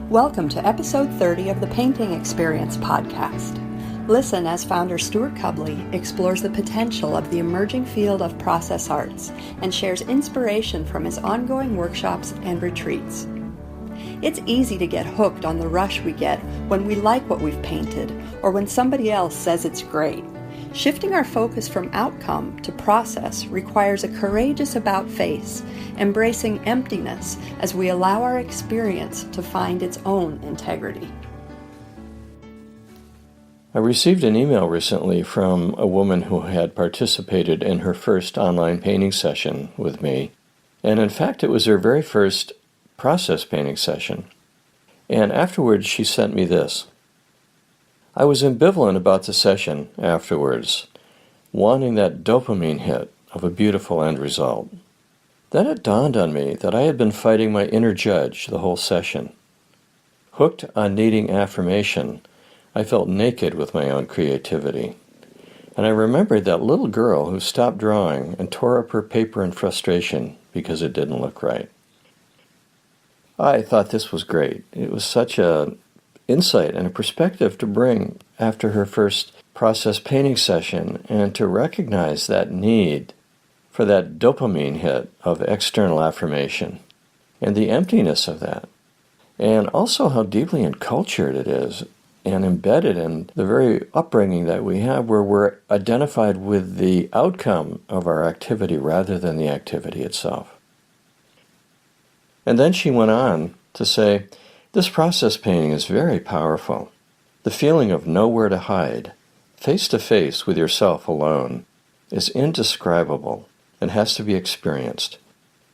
Welcome to episode 30 of the Painting Experience podcast. Listen as founder Stuart Cubley explores the potential of the emerging field of process arts and shares inspiration from his ongoing workshops and retreats. It's easy to get hooked on the rush we get when we like what we've painted or when somebody else says it's great. Shifting our focus from outcome to process requires a courageous about-face, embracing emptiness as we allow our experience to find its own integrity. I received an email recently from a woman who had participated in her first online painting session with me, and in fact it was her very first process painting session. And afterwards she sent me this. I was ambivalent about the session afterwards, wanting that dopamine hit of a beautiful end result. Then it dawned on me that I had been fighting my inner judge the whole session. Hooked on needing affirmation, I felt naked with my own creativity. And I remembered that little girl who stopped drawing and tore up her paper in frustration because it didn't look right. I thought this was great. It was such an insight and a perspective to bring after her first process painting session, and to recognize that need for that dopamine hit of external affirmation and the emptiness of that, and also how deeply encultured it is and embedded in the very upbringing that we have, where we're identified with the outcome of our activity rather than the activity itself. And then she went on to say, this process painting is very powerful. The feeling of nowhere to hide, face to face with yourself alone, is indescribable and has to be experienced.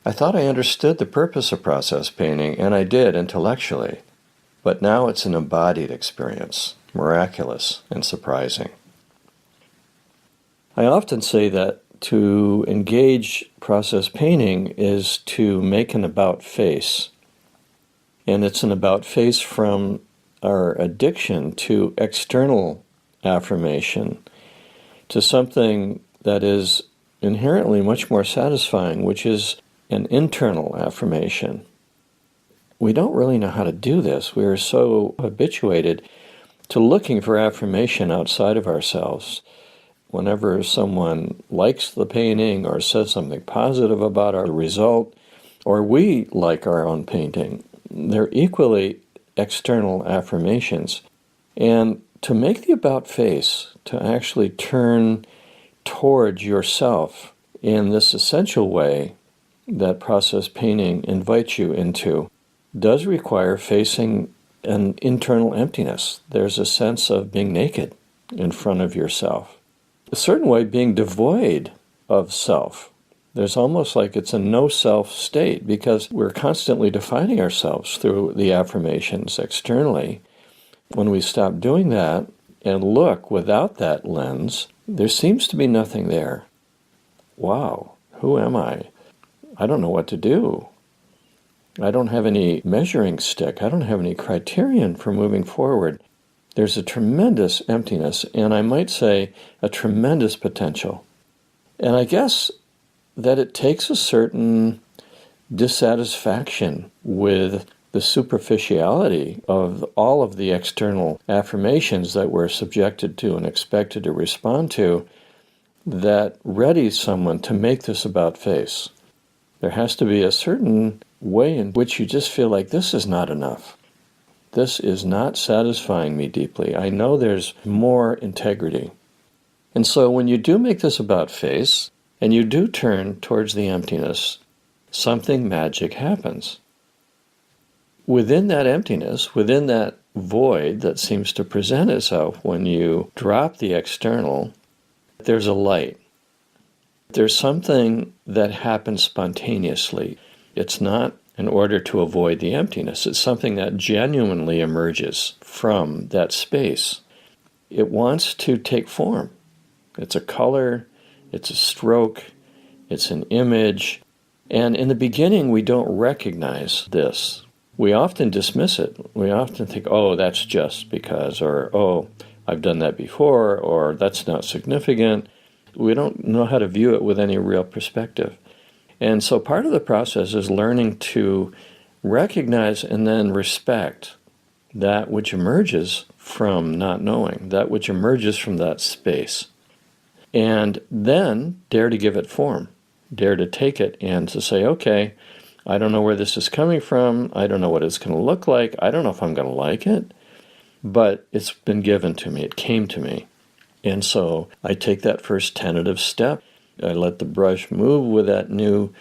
I thought I understood the purpose of process painting, and I did intellectually, but now it's an embodied experience, miraculous and surprising. I often say that to engage process painting is to make an about face. And it's an about face from our addiction to external affirmation, to something that is inherently much more satisfying, which is an internal affirmation. We don't really know how to do this. We are so habituated to looking for affirmation outside of ourselves. Whenever someone likes the painting or says something positive about our result, or we like our own painting, they're equally external affirmations. And to make the about face, to actually turn towards yourself in this essential way that process painting invites you into, does require facing an internal emptiness. There's a sense of being naked in front of yourself. A certain way, being devoid of self. There's almost like it's a no-self state, because we're constantly defining ourselves through the affirmations externally. When we stop doing that and look without that lens, there seems to be nothing there. Wow, who am I? I don't know what to do. I don't have any measuring stick. I don't have any criterion for moving forward. There's a tremendous emptiness, and I might say a tremendous potential. And I guess that it takes a certain dissatisfaction with the superficiality of all of the external affirmations that we're subjected to and expected to respond to that readies someone to make this about face. There has to be a certain way in which you just feel like this is not enough. This is not satisfying me deeply. I know there's more integrity. And so when you do make this about face, and you do turn towards the emptiness, something magic happens. Within that emptiness, within that void that seems to present itself when you drop the external, there's a light. There's something that happens spontaneously. It's not in order to avoid the emptiness. It's something that genuinely emerges from that space. It wants to take form. It's a color, it's a stroke, it's an image, and in the beginning we don't recognize this. We often dismiss it. We often think, oh, that's just because, or oh, I've done that before, or that's not significant. We don't know how to view it with any real perspective. And so part of the process is learning to recognize and then respect that which emerges from not knowing, that which emerges from that space. And then dare to give it form, dare to take it and to say, okay, I don't know where this is coming from. I don't know what it's going to look like. I don't know if I'm going to like it, but it's been given to me. It came to me. And so I take that first tentative step. I let the brush move with that new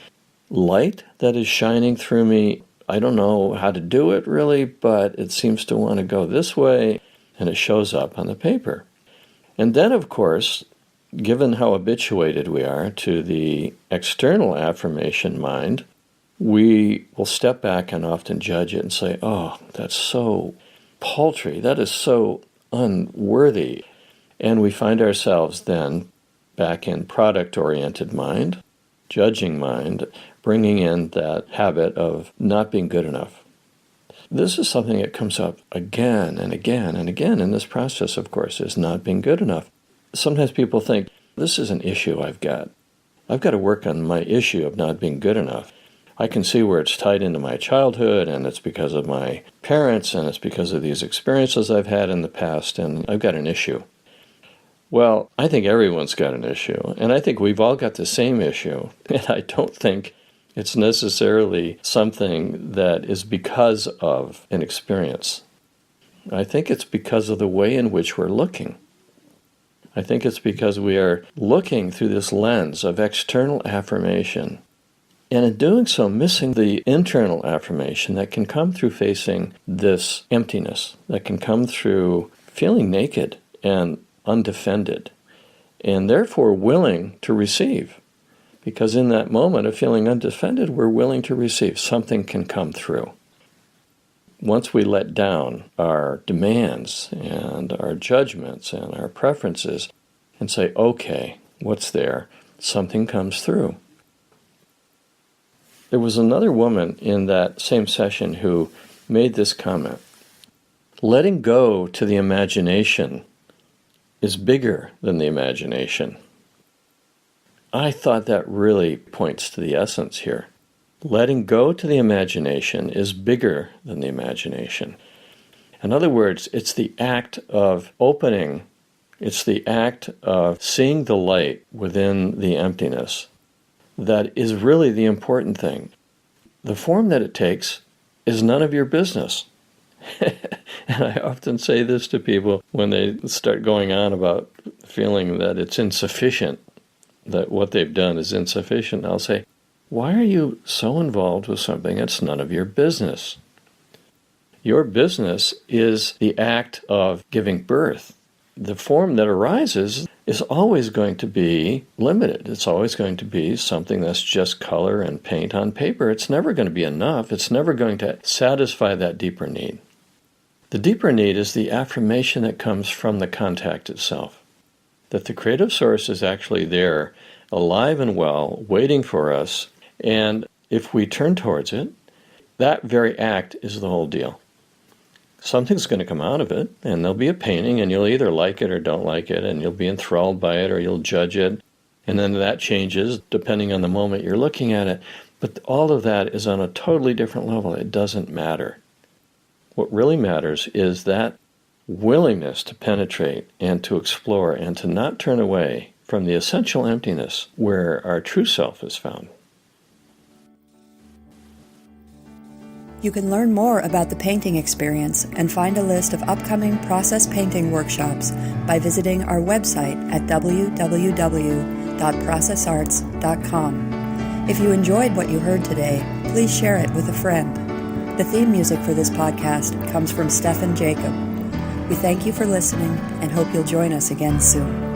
light that is shining through me. I don't know how to do it really, but it seems to want to go this way, and it shows up on the paper. And then, of course, given how habituated we are to the external affirmation mind, we will step back and often judge it and say, oh, that's so paltry, that is so unworthy. And we find ourselves then back in product-oriented mind, judging mind, bringing in that habit of not being good enough. This is something that comes up again and again and again in this process, of course, is not being good enough. Sometimes people think, this is an issue I've got. I've got to work on my issue of not being good enough. I can see where it's tied into my childhood, and it's because of my parents, and it's because of these experiences I've had in the past, and I've got an issue. Well, I think everyone's got an issue, and I think we've all got the same issue, and I don't think it's necessarily something that is because of an experience. I think it's because of the way in which we're looking. I think it's because we are looking through this lens of external affirmation, and in doing so, missing the internal affirmation that can come through facing this emptiness, that can come through feeling naked and undefended, and therefore willing to receive. Because in that moment of feeling undefended, we're willing to receive. Something can come through. Once we let down our demands and our judgments and our preferences and say, okay, what's there? Something comes through. There was another woman in that same session who made this comment. Letting go to the imagination is bigger than the imagination. I thought that really points to the essence here. Letting go to the imagination is bigger than the imagination. In other words, it's the act of opening, it's the act of seeing the light within the emptiness that is really the important thing. The form that it takes is none of your business. And I often say this to people when they start going on about feeling that it's insufficient, that what they've done is insufficient. I'll say, why are you so involved with something that's none of your business? Your business is the act of giving birth. The form that arises is always going to be limited. It's always going to be something that's just color and paint on paper. It's never going to be enough. It's never going to satisfy that deeper need. The deeper need is the affirmation that comes from the contact itself, that the creative source is actually there, alive and well, waiting for us, and if we turn towards it, that very act is the whole deal. Something's going to come out of it, and there'll be a painting, and you'll either like it or don't like it, and you'll be enthralled by it or you'll judge it, and then that changes depending on the moment you're looking at it. But all of that is on a totally different level. It doesn't matter. What really matters is that willingness to penetrate and to explore and to not turn away from the essential emptiness where our true self is found. You can learn more about the painting experience and find a list of upcoming process painting workshops by visiting our website at www.processarts.com. If you enjoyed what you heard today, please share it with a friend. The theme music for this podcast comes from Stephen Jacob. We thank you for listening and hope you'll join us again soon.